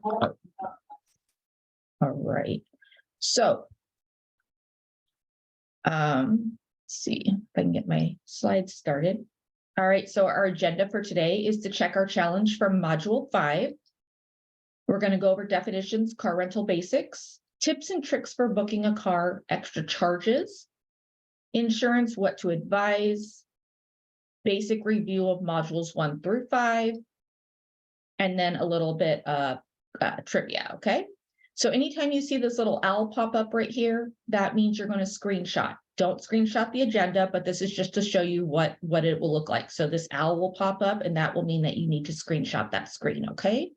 All right. So, let's see if I can get my slides started. All right, so our agenda for today is to check our challenge from Module 5. We're going to go over definitions, car rental basics, tips and tricks for booking a car, extra charges, insurance, what to advise, basic review of modules 1 through 5, and then a little bit of trivia, okay? So anytime you see this little owl pop up right here, that means you're going to screenshot. Don't screenshot the agenda, but this is just to show you what it will look like. So this owl will pop up, and that will mean that you need to screenshot that screen, okay?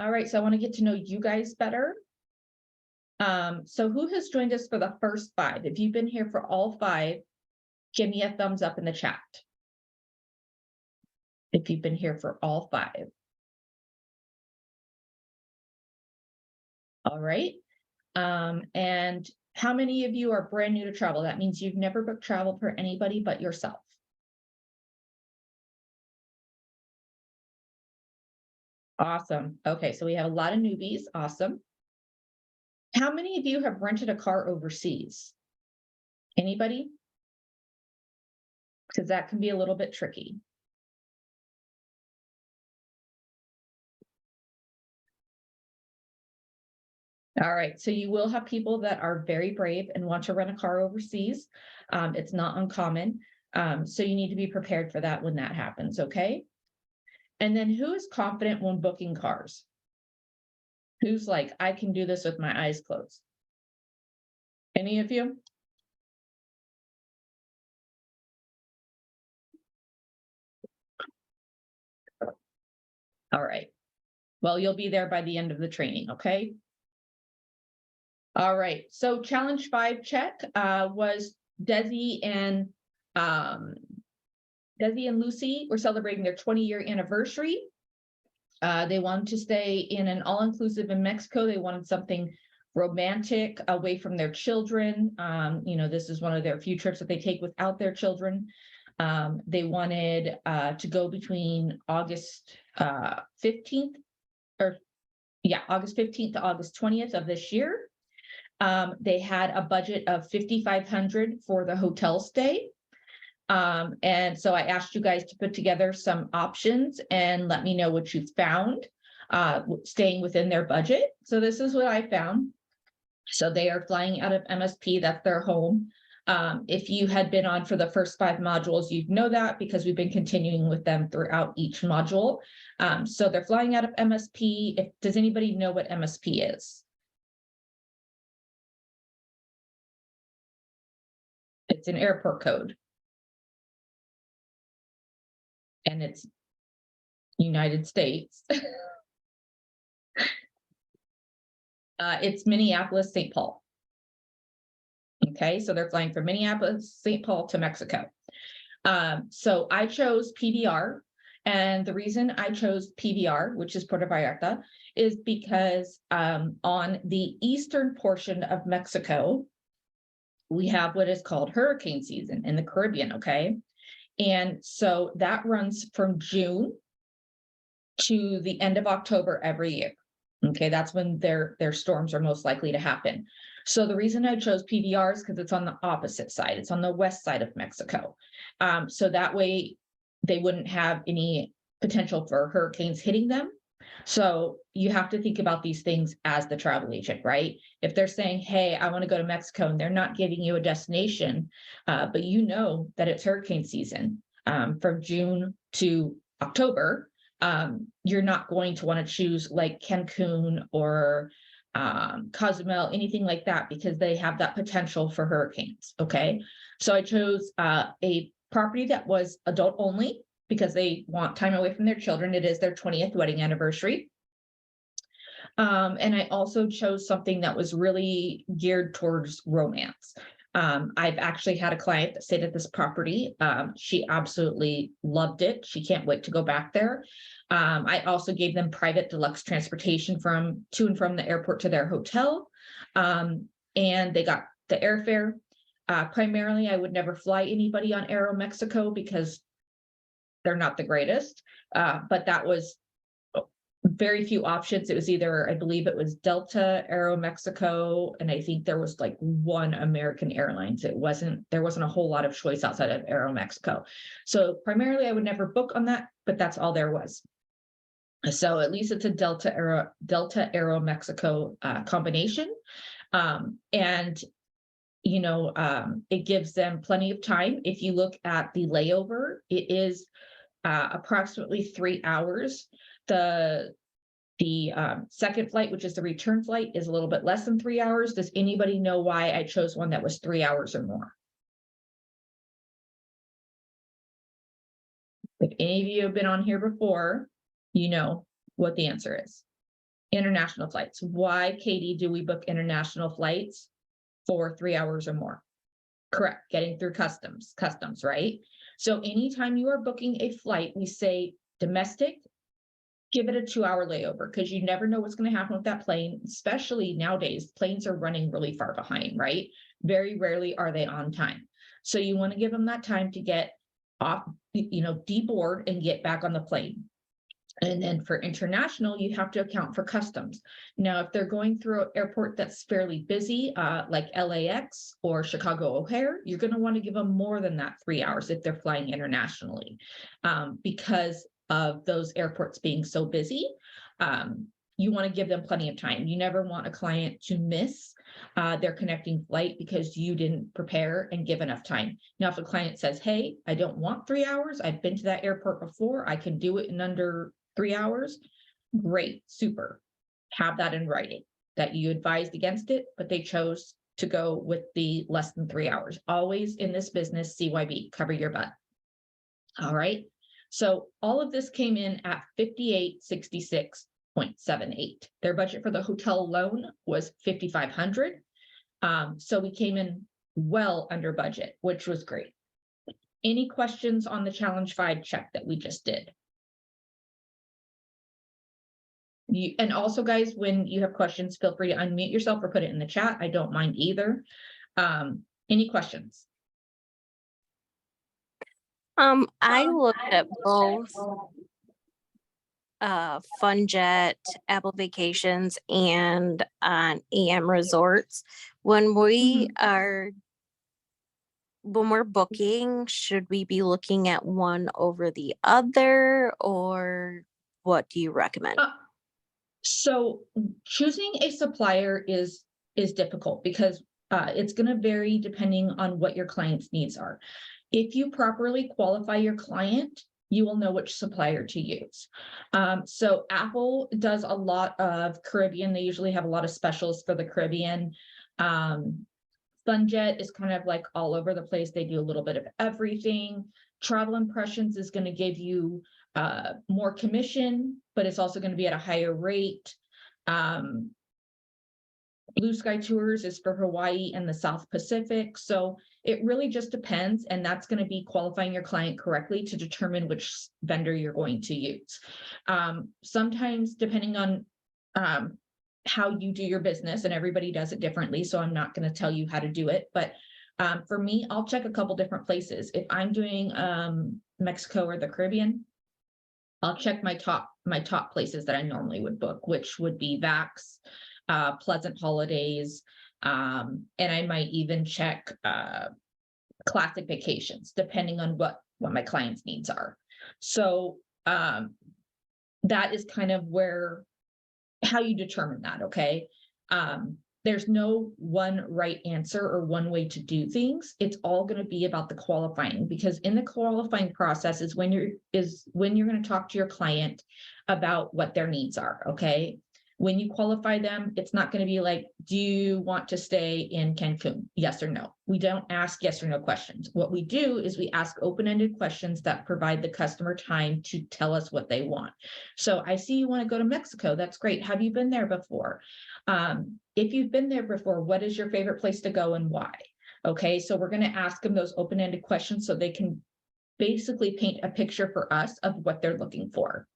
All right, so I want to get to know you guys better. So who has joined us for the first 5? If you've been here for all 5, give me a thumbs up in the chat. If you've been here for all 5. All right. And how many of you are brand new to travel? That means you've never booked travel for anybody but yourself. Awesome. Okay, so we have a lot of newbies. Awesome. How many of you have rented a car overseas? Anybody? Because that can be a little bit tricky. All right, so you will have people that are very brave and want to rent a car overseas. It's not uncommon. So you need to be prepared for that when that happens, okay? And then who is confident when booking cars? Who's like, I can do this with my eyes closed? Any of you? All right. Well, you'll be there by the end of the training, okay? All right, so challenge 5 check was Desi and Lucy were celebrating their 20-year anniversary. They wanted to stay in an all-inclusive in Mexico. They wanted something romantic away from their children. You know, this is one of their few trips that they take without their children. They wanted to go between August 15th, August 15th to August 20th of this year. They had a budget of $5,500 for the hotel stay. And so I asked you guys to put together some options and let me know what you found, staying within their budget. So this is what I found. So they are flying out of MSP, that's their home. If you had been on for the first 5 modules, you'd know that because we've been continuing with them throughout each module. So they're flying out of MSP. Does anybody know what MSP is? It's an airport code. And it's United States. It's Minneapolis, St. Paul. Okay, so they're flying from Minneapolis, St. Paul to Mexico. So I chose PVR. And the reason I chose PVR, which is Puerto Vallarta, is because on the eastern portion of Mexico, we have what is called hurricane season in the Caribbean, okay? And so that runs from June to the end of October every year. Okay, that's when their storms are most likely to happen. So the reason I chose PVR is because it's on the opposite side. It's on the west side of Mexico. So that way they wouldn't have any potential for hurricanes hitting them. So you have to think about these things as the travel agent, right? If they're saying, hey, I want to go to Mexico, and they're not giving you a destination, but you know that it's hurricane season from June to October, you're not going to want to choose like Cancun or Cozumel, anything like that, because they have that potential for hurricanes, okay? So I chose a property that was adult only, because they want time away from their children. It is their 20th wedding anniversary. And I also chose something that was really geared towards romance. I've actually had a client that stayed at this property. She absolutely loved it. She can't wait to go back there. I also gave them private deluxe transportation to and from the airport to their hotel. And they got the airfare. Primarily, I would never fly anybody on Aeromexico because they're not the greatest, but that was very few options. It was either, I believe it was Delta, Aeromexico, and I think there was like one American Airlines. There wasn't a whole lot of choice outside of Aeromexico. So primarily I would never book on that, but that's all there was. So at least it's a Delta Aeromexico combination. And it gives them plenty of time. If you look at the layover, it is approximately 3 hours. The second flight, which is the return flight, is a little bit less than 3 hours. Does anybody know why I chose one that was 3 hours or more? If any of you have been on here before, you know what the answer is. International flights. Why, Katie, do we book international flights for 3 hours or more? Correct, getting through customs, right? So anytime you are booking a flight, we say domestic, give it a 2-hour layover, because you never know what's going to happen with that plane, especially nowadays. Planes are running really far behind, right? Very rarely are they on time. So you want to give them that time to get off, deboard and get back on the plane. And then for international, you have to account for customs. Now, if they're going through an airport that's fairly busy, like LAX or Chicago O'Hare, you're going to want to give them more than that 3 hours if they're flying internationally, because of those airports being so busy. You want to give them plenty of time. You never want a client to miss their connecting flight because you didn't prepare and give enough time. Now, if a client says, hey, I don't want 3 hours, I've been to that airport before, I can do it in under 3 hours, great, super. Have that in writing, that you advised against it, but they chose to go with the less than 3 hours. Always in this business, CYB, cover your butt. All right. So all of this came in at 5866.78. Their budget for the hotel loan was 5,500. So we came in well under budget, which was great. Any questions on the Challenge 5 check that we just did? And also, guys, when you have questions, feel free to unmute yourself or put it in the chat. I don't mind either. Any questions? I looked at both FunJet, Apple Vacations, and on EM Resorts. When we're booking, should we be looking at one over the other, or what do you recommend? So choosing a supplier is difficult because it's going to vary depending on what your client's needs are. If you properly qualify your client, you will know which supplier to use. So Apple does a lot of Caribbean. They usually have a lot of specials for the Caribbean. FunJet is kind of like all over the place. They do a little bit of everything. Travel Impressions is going to give you more commission, but it's also going to be at a higher rate. Blue Sky Tours is for Hawaii and the South Pacific. So it really just depends. And that's going to be qualifying your client correctly to determine which vendor you're going to use. Sometimes depending on how you do your business, and everybody does it differently. So I'm not going to tell you how to do it, but for me, I'll check a couple different places. If I'm doing Mexico or the Caribbean, I'll check my top places that I normally would book, which would be Vax, Pleasant Holidays, and I might even check Classic Vacations, depending on what my client's needs are. So that is kind of how you determine that, okay? There's no one right answer or one way to do things. It's all going to be about the qualifying, because in the qualifying process is when you're going to talk to your client about what their needs are, okay? When you qualify them, it's not going to be like, do you want to stay in Cancun? Yes or no. We don't ask yes or no questions. What we do is we ask open-ended questions that provide the customer time to tell us what they want. So I see you want to go to Mexico. That's great. Have you been there before? If you've been there before, what is your favorite place to go and why? Okay, so we're going to ask them those open-ended questions so they can basically paint a picture for us of what they're looking for.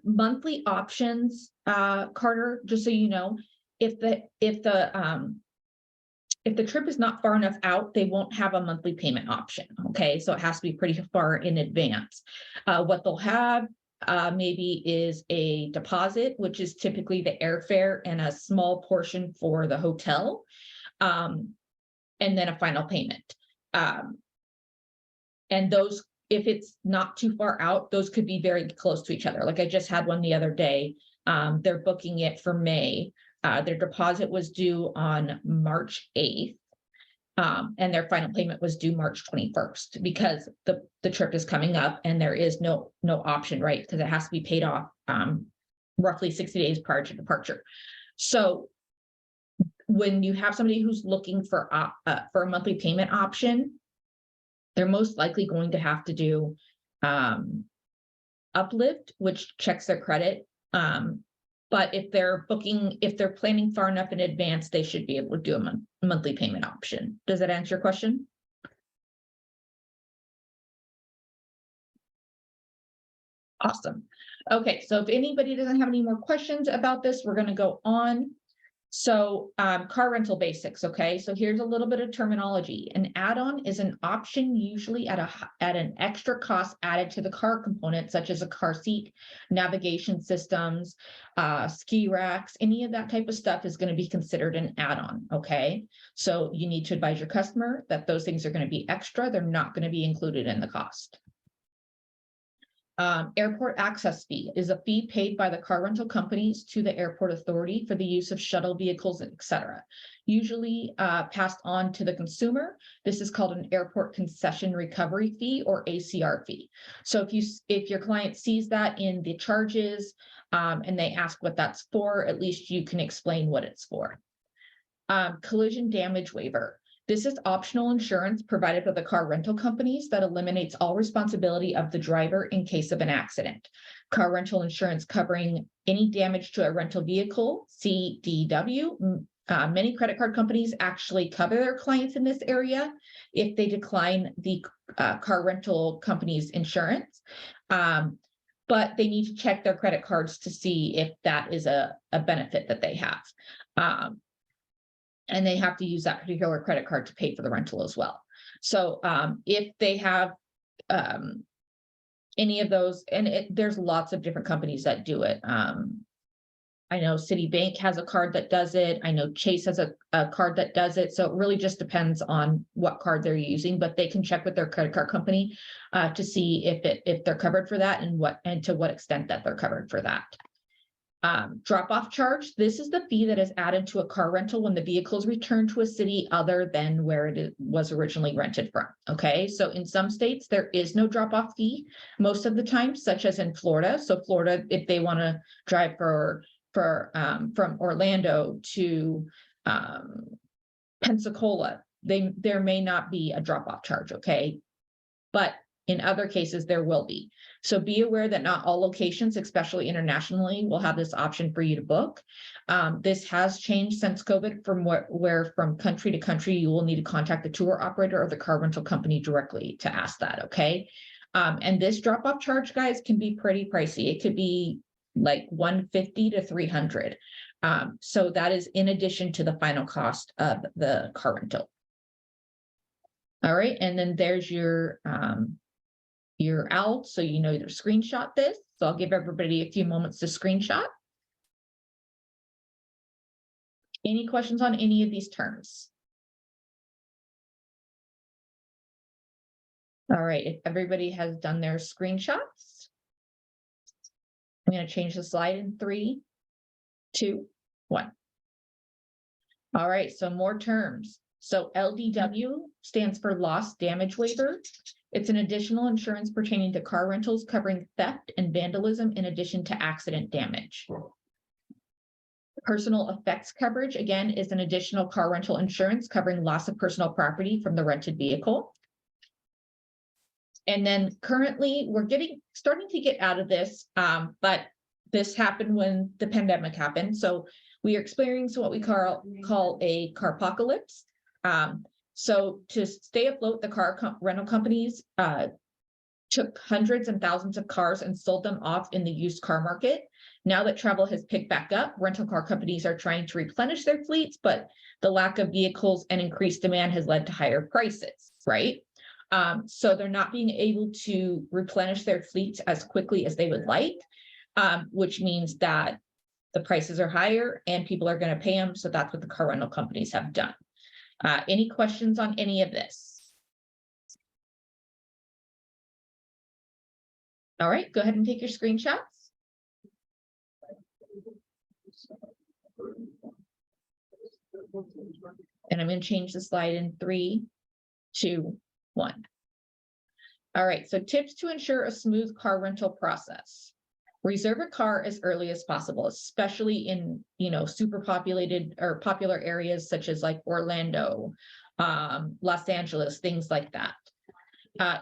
Monthly options, Carter, just so you know, if the if the trip is not far enough out, they won't have a monthly payment option. Okay, so it has to be pretty far in advance. What they'll have maybe is a deposit, which is typically the airfare and a small portion for the hotel, and then a final payment. And those, if it's not too far out, those could be very close to each other. Like I just had one the other day. They're booking it for May. Their deposit was due on March 8th. And their final payment was due March 21st because the trip is coming up and there is no option, right? Because it has to be paid off roughly 60 days prior to departure. So when you have somebody who's looking for a monthly payment option, they're most likely going to have to do Uplift, which checks their credit. But if they're planning far enough in advance, they should be able to do a monthly payment option. Does that answer your question? Awesome. Okay, so if anybody doesn't have any more questions about this, we're going to go on. So car rental basics, okay? So here's a little bit of terminology. An add-on is an option usually at an extra cost added to the car component, such as a car seat, navigation systems, ski racks, any of that type of stuff is going to be considered an add-on, okay? So you need to advise your customer that those things are going to be extra. They're not going to be included in the cost. Airport access fee is a fee paid by the car rental companies to the airport authority for the use of shuttle vehicles, etc. Usually passed on to the consumer. This is called an airport concession recovery fee or ACR fee. So if your client sees that in the charges and they ask what that's for, at least you can explain what it's for. Collision damage waiver. This is optional insurance provided by the car rental companies that eliminates all responsibility of the driver in case of an accident. Car rental insurance covering any damage to a rental vehicle, CDW. Many credit card companies actually cover their clients in this area if they decline the car rental company's insurance. But they need to check their credit cards to see if that is a benefit that they have. And they have to use that particular credit card to pay for the rental as well. So if they have any of those, and there's lots of different companies that do it. I know Citibank has a card that does it. I know Chase has a card that does it. So it really just depends on what card they're using, but they can check with their credit card company to see if they're covered for that and to what extent that they're covered for that. Drop-off charge. This is the fee that is added to a car rental when the vehicle is returned to a city other than where it was originally rented from. Okay, so in some states, there is no drop-off fee most of the time, such as in Florida. So Florida, if they want to drive from Orlando to Pensacola, there may not be a drop-off charge, okay? But in other cases, there will be. So be aware that not all locations, especially internationally, will have this option for you to book. This has changed since COVID from where from country to country, you will need to contact the tour operator or the car rental company directly to ask that, okay? And this drop-off charge, guys, can be pretty pricey. It could be like $150 to $300. So that is in addition to the final cost of the car rental. All right, and then there's your out, so you know to screenshot this. So I'll give everybody a few moments to screenshot. Any questions on any of these terms? All right, if everybody has done their screenshots, I'm going to change the slide in 3, 2, 1. All right, so more terms. So LDW stands for loss damage waiver. It's an additional insurance pertaining to car rentals covering theft and vandalism in addition to accident damage. Personal effects coverage, again, is an additional car rental insurance covering loss of personal property from the rented vehicle. And then currently we're starting to get out of this, but this happened when the pandemic happened. So we are experiencing what we call a carpocalypse. So to stay afloat, the car rental companies took hundreds and thousands of cars and sold them off in the used car market. Now that travel has picked back up, rental car companies are trying to replenish their fleets, but the lack of vehicles and increased demand has led to higher prices, right? So they're not being able to replenish their fleets as quickly as they would like, which means that the prices are higher and people are going to pay them. So that's what the car rental companies have done. Any questions on any of this? All right, go ahead and take your screenshots. And I'm going to change the slide in 3, 2, 1. All right, so tips to ensure a smooth car rental process. Reserve a car as early as possible, especially in, super populated or popular areas such as like Orlando, Los Angeles, things like that.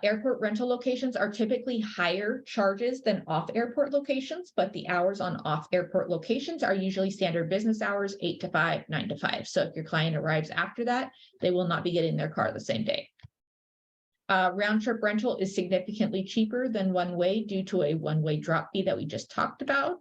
Airport rental locations are typically higher charges than off-airport locations, but the hours on off-airport locations are usually standard business hours, 8 to 5, 9 to 5. So if your client arrives after that, they will not be getting their car the same day. Round trip rental is significantly cheaper than one-way due to a one-way drop fee that we just talked about.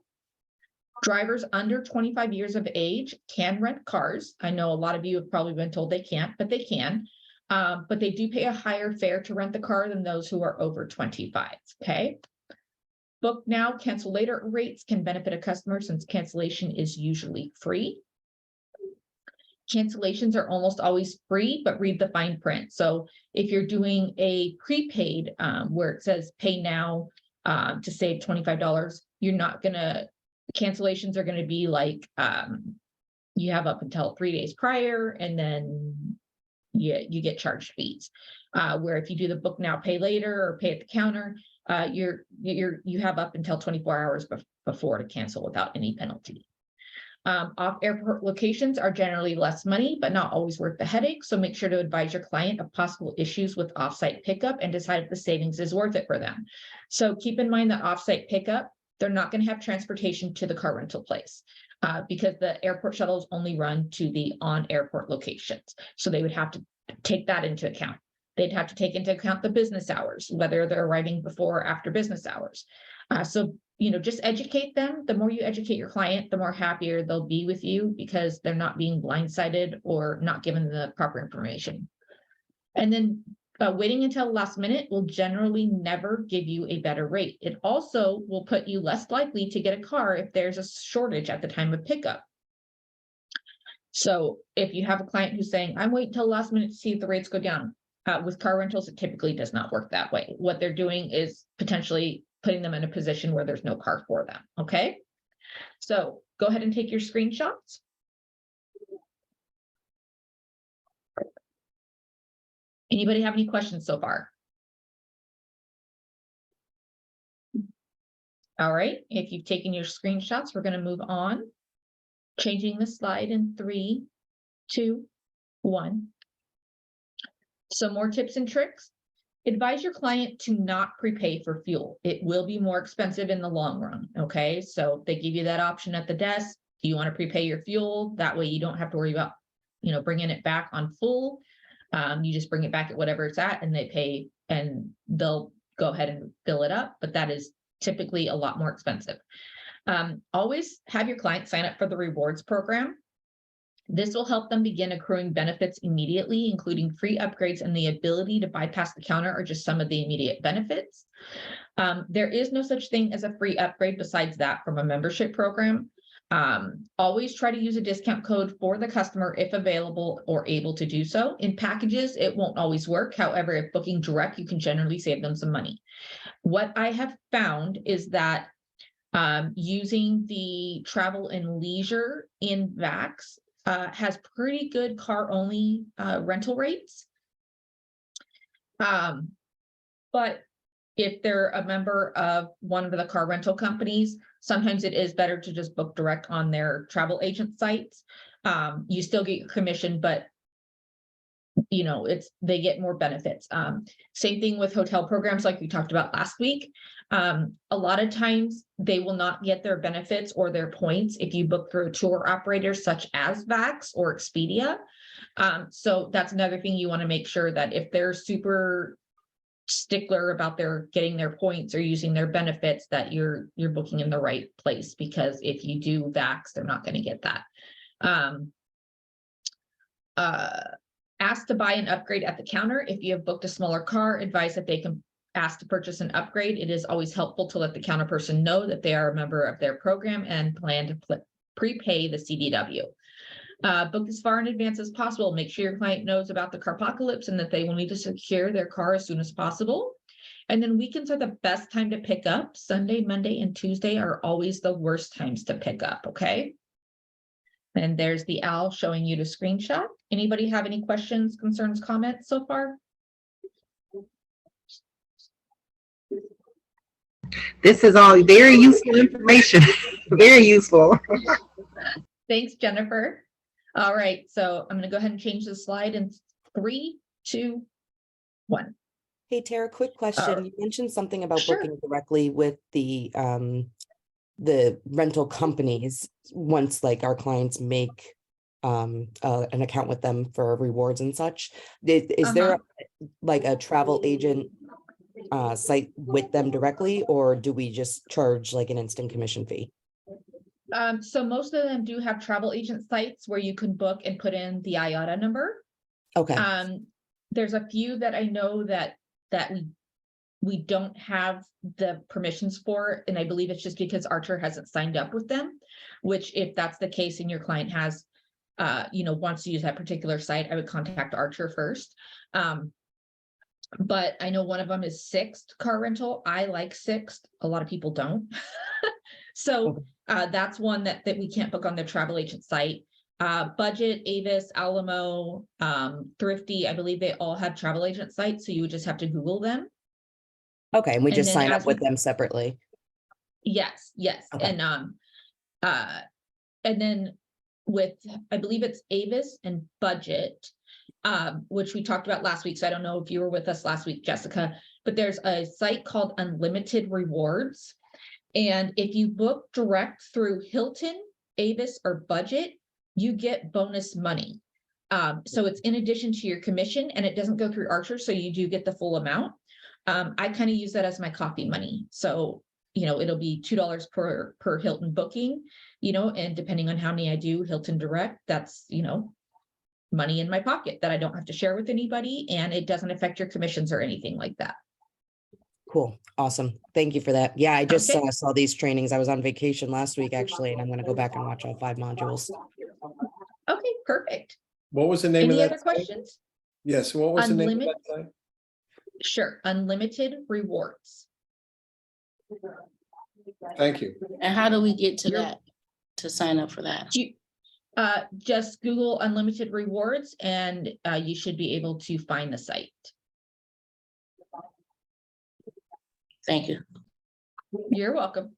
Drivers under 25 years of age can rent cars. I know a lot of you have probably been told they can't, but they can. But they do pay a higher fare to rent the car than those who are over 25, okay? Book now, cancel later rates can benefit a customer since cancellation is usually free. Cancellations are almost always free, but read the fine print. So if you're doing a prepaid where it says pay now to save $25, you're not gonna, cancellations are gonna be like, you have up until 3 days prior and then you get charged fees. Where if you do the book now, pay later or pay at the counter, you have up until 24 hours before to cancel without any penalty. Off-airport locations are generally less money, but not always worth the headache. So make sure to advise your client of possible issues with offsite pickup and decide if the savings is worth it for them. So keep in mind that offsite pickup, they're not going to have transportation to the car rental place because the airport shuttles only run to the on-airport locations. So they would have to take that into account. They'd have to take into account the business hours, whether they're arriving before or after business hours. So just educate them. The more you educate your client, the more happier they'll be with you because they're not being blindsided or not given the proper information. And then waiting until last minute will generally never give you a better rate. It also will put you less likely to get a car if there's a shortage at the time of pickup. So if you have a client who's saying, I'm waiting till last minute to see if the rates go down, with car rentals, it typically does not work that way. What they're doing is potentially putting them in a position where there's no car for them, okay? So go ahead and take your screenshots. Anybody have any questions so far? All right, if you've taken your screenshots, we're going to move on. Changing the slide in 3, 2, 1. Some more tips and tricks. Advise your client to not prepay for fuel. It will be more expensive in the long run, okay? So if they give you that option at the desk, do you want to prepay your fuel? That way you don't have to worry about, bringing it back on full. You just bring it back at whatever it's at and they pay and they'll go ahead and fill it up, but that is typically a lot more expensive. Always have your client sign up for the rewards program. This will help them begin accruing benefits immediately, including free upgrades and the ability to bypass the counter are just some of the immediate benefits. There is no such thing as a free upgrade besides that from a membership program. Always try to use a discount code for the customer if available or able to do so. In packages, it won't always work. However, if booking direct, you can generally save them some money. What I have found is that using the travel and leisure in VAX has pretty good car-only rental rates. But if they're a member of one of the car rental companies, sometimes it is better to just book direct on their travel agent sites. You still get your commission, but they get more benefits. Same thing with hotel programs like we talked about last week. A lot of times they will not get their benefits or their points if you book through a tour operator such as VAX or Expedia. So that's another thing you want to make sure that if they're super stickler about their getting their points or using their benefits, that you're booking in the right place, because if you do vax, they're not going to get that. Ask to buy an upgrade at the counter. If you have booked a smaller car, advise that they can ask to purchase an upgrade. It is always helpful to let the counter person know that they are a member of their program and plan to prepay the CDW. Book as far in advance as possible. Make sure your client knows about the carpocalypse and that they will need to secure their car as soon as possible. And then weekends are the best time to pick up. Sunday, Monday, and Tuesday are always the worst times to pick up, okay? And there's the owl showing you the screenshot. Anybody have any questions, concerns, comments so far? This is all very useful information. Very useful. Thanks, Jennifer. All right, so I'm going to go ahead and change the slide in 3, 2, 1. Hey, Tara, quick question. You mentioned something about Sure. booking directly with the rental companies once like our clients make an account with them for rewards and such. Is there like a travel agent site with them directly, or do we just charge like an instant commission fee? So most of them do have travel agent sites where you can book and put in the IATA number. Okay. There's a few that I know that we don't have the permissions for, and I believe it's just because Archer hasn't signed up with them, which if that's the case and your client has, wants to use that particular site, I would contact Archer first. But I know one of them is Sixt Car Rental. I like Sixt. A lot of people don't. So that's one that we can't book on the travel agent site. Budget, Avis, Alamo, Thrifty, I believe they all have travel agent sites, so you would just have to Google them. Okay, and we And just then sign up as with we- them separately. Yes. Okay. And then with, I believe it's Avis and Budget, which we talked about last week. So I don't know if you were with us last week, Jessica, but there's a site called Unlimited Rewards. And if you book direct through Hilton, Avis, or Budget, you get bonus money. So it's in addition to your commission, and it doesn't go through Archer, so you do get the full amount. I kind of use that as my coffee money. So, it'll be $2 per Hilton booking, and depending on how many I do Hilton Direct, that's, money in my pocket that I don't have to share with anybody, and it doesn't affect your commissions or anything like that. Cool. Awesome. Thank you for that. Yeah, I just Okay. saw these trainings. I was on vacation last week, actually, and I'm going to go back and watch all 5 modules. Okay, perfect. What was the name of Any that? other site? questions? Yes, what was the name of that Unlimited- site? Sure, Unlimited Rewards. Thank you. And how do we get to You're- that, to sign up for that? Just Google Unlimited Rewards and you should be able to find the site. Thank you. You're welcome.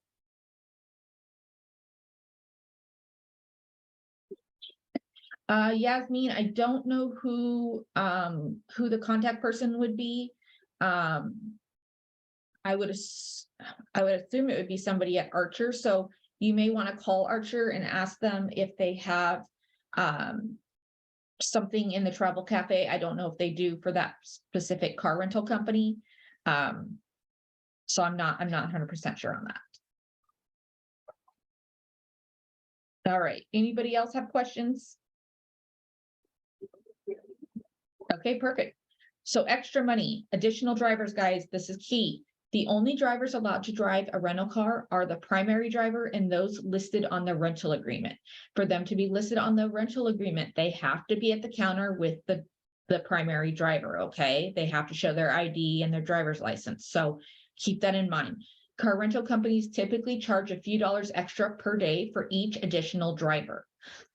Yasmin, I don't know who the contact person would be. I would assume it would be somebody at Archer, so you may want to call Archer and ask them if they have something in the travel cafe. I don't know if they do for that specific car rental company. So I'm not 100% sure on that. All right, anybody else have questions? Okay, perfect. So extra money, additional drivers, guys, this is key. The only drivers allowed to drive a rental car are the primary driver and those listed on the rental agreement. For them to be listed on the rental agreement, they have to be at the counter with the primary driver, okay? They have to show their ID and their driver's license. So keep that in mind. Car rental companies typically charge a few dollars extra per day for each additional driver.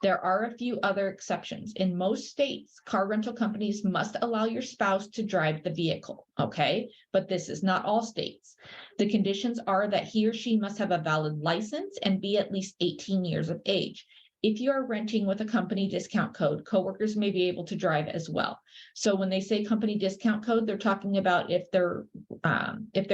There are a few other exceptions. In most states, car rental companies must allow your spouse to drive the vehicle, okay? But this is not all states. The conditions are that he or she must have a valid license and be at least 18 years of age. If you are renting with a company discount code, coworkers may be able to drive as well. So when they say company discount code, they're talking about if they're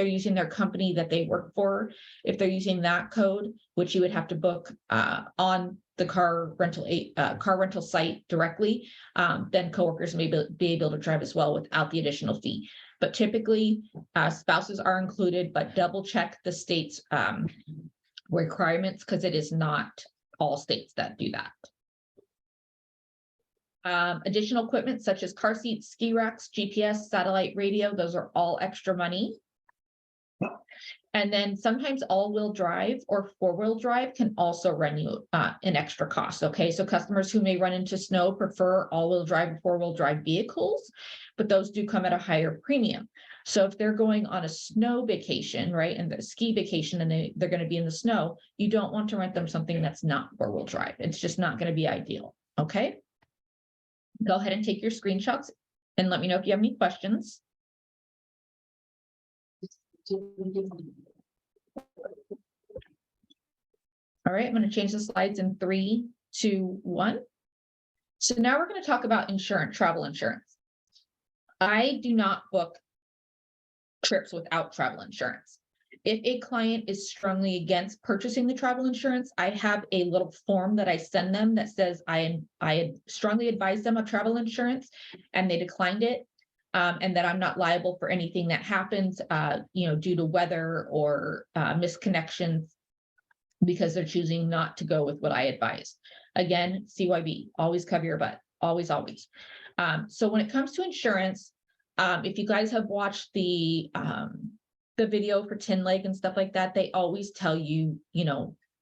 using their company that they work for, if they're using that code, which you would have to book on the car rental site directly, then coworkers may be able to drive as well without the additional fee. but typically spouses are included, but double check the state's requirements, because it is not all states that do that. Additional equipment such as car seats, ski racks, GPS, satellite radio, those are all extra money. And then sometimes all-wheel drive or four-wheel drive can also run you an extra cost, okay? So customers who may run into snow prefer all-wheel drive or four-wheel drive vehicles, but those do come at a higher premium. So if they're going on a snow vacation, right, and the ski vacation, and they're gonna be in the snow, you don't want to rent them something that's not four-wheel drive. It's just not gonna be ideal, okay? Go ahead and take your screenshots and let me know if you have any questions. All right, I'm going to change the slides in 3, 2, 1. So now we're going to talk about insurance, travel insurance. I do not book trips without travel insurance. If a client is strongly against purchasing the travel insurance, I have a little form that I send them that says I strongly advise them of travel insurance and they declined it. And that I'm not liable for anything that happens, due to weather or misconnections, because they're choosing not to go with what I advise. Again, CYB, always cover your butt, always, always. So when it comes to insurance, if you guys have watched the video for Tin Lake and stuff like that, they always tell you,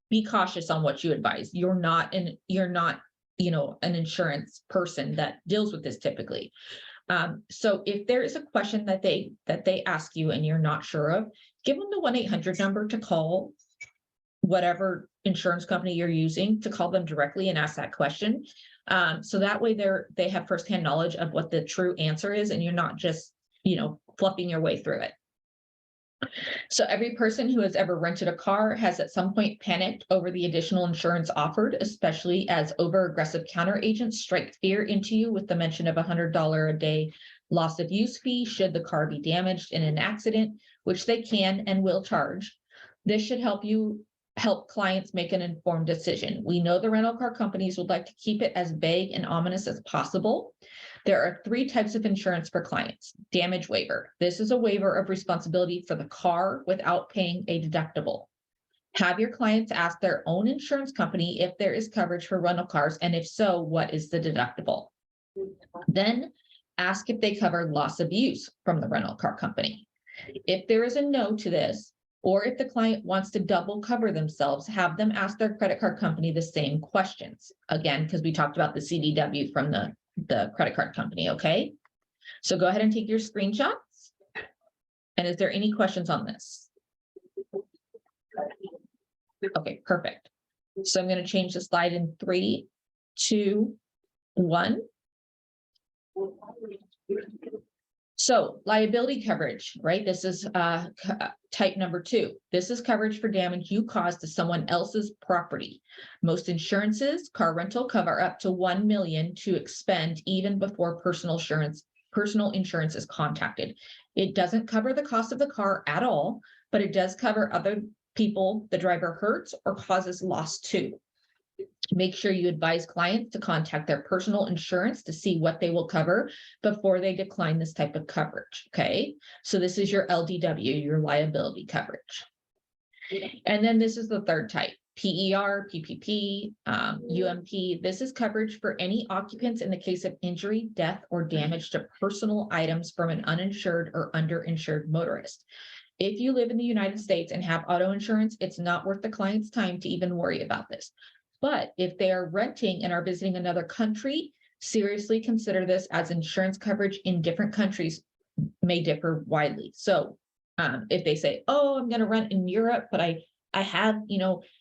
be cautious on what you advise. You're not an insurance person that deals with this typically. So if there is a question that they ask you and you're not sure of, give them the 1-800 number to call whatever insurance company you're using, to call them directly and ask that question. So that way they have firsthand knowledge of what the true answer is, and you're not just, fluffing your way through it. So every person who has ever rented a car has at some point panicked over the additional insurance offered, especially as over-aggressive counter agents strike fear into you with the mention of $100 a day loss of use fee should the car be damaged in an accident, which they can and will charge. This should help clients make an informed decision. We know the rental car companies would like to keep it as vague and ominous as possible. There are 3 types of insurance for clients. Damage waiver. This is a waiver of responsibility for the car without paying a deductible. Have your clients ask their own insurance company if there is coverage for rental cars, and if so, what is the deductible? Then ask if they cover loss of use from the rental car company. If there is a no to this, or if the client wants to double cover themselves, have them ask their credit card company the same questions. Again, because we talked about the CDW from the credit card company, okay? So go ahead and take your screenshots. And is there any questions on this? Okay, perfect. So I'm going to change the slide in 3, 2, 1. So liability coverage, right? This is type number 2. This is coverage for damage you caused to someone else's property. Most insurances, car rental, cover up to $1 million to expend even before personal insurance is contacted. It doesn't cover the cost of the car at all, but it does cover other people the driver hurts or causes loss to. Make sure you advise clients to contact their personal insurance to see what they will cover before they decline this type of coverage, okay? So this is your LDW, your liability coverage. And then this is the 3rd type, PER, PPP, UMP. This is coverage for any occupants in the case of injury, death, or damage to personal items from an uninsured or underinsured motorist. If you live in the United States and have auto insurance, it's not worth the client's time to even worry about this. But if they are renting and are visiting another country, seriously consider this, as insurance coverage in different countries may differ widely. So if they say, oh, I'm going to rent in Europe, but I have,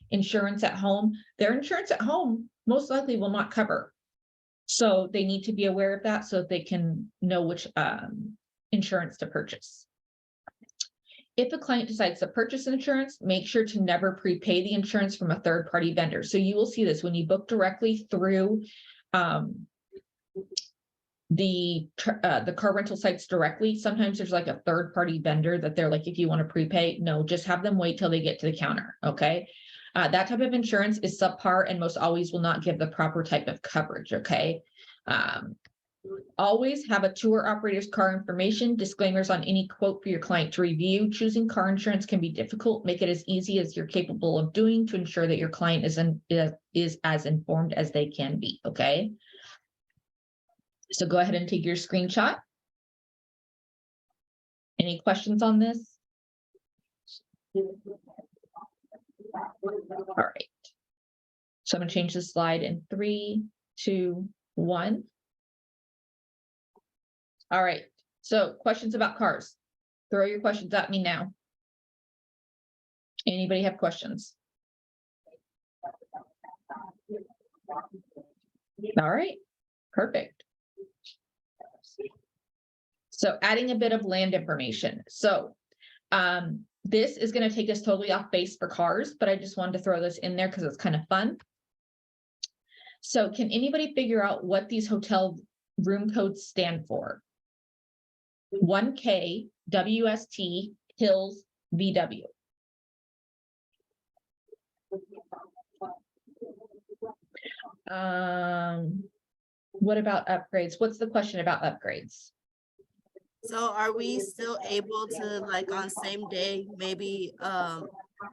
insurance at home, their insurance at home most likely will not cover. So they need to be aware of that so that they can know which insurance to purchase. If a client decides to purchase insurance, make sure to never prepay the insurance from a third-party vendor. So you will see this when you book directly through the car rental sites directly. Sometimes there's like a third-party vendor that they're like, if you want to prepay, no, just have them wait till they get to the counter, okay? That type of insurance is subpar and most always will not give the proper type of coverage, okay? Always have a tour operator's car information, disclaimers on any quote for your client to review. Choosing car insurance can be difficult. Make it as easy as you're capable of doing to ensure that your client is as informed as they can be, okay? So go ahead and take your screenshot. Any questions on this? All right. So I'm gonna change the slide in 3, 2, 1. All right, so questions about cars. Throw your questions at me now. Anybody have questions? All right, perfect. So adding a bit of land information. So this is going to take us totally off base for cars, but I just wanted to throw this in there because it's kind of fun. So can anybody figure out what these hotel room codes stand for? 1K, WST, Hills, VW. What about upgrades? What's the question about upgrades? So are we still able to, like, on same day, maybe,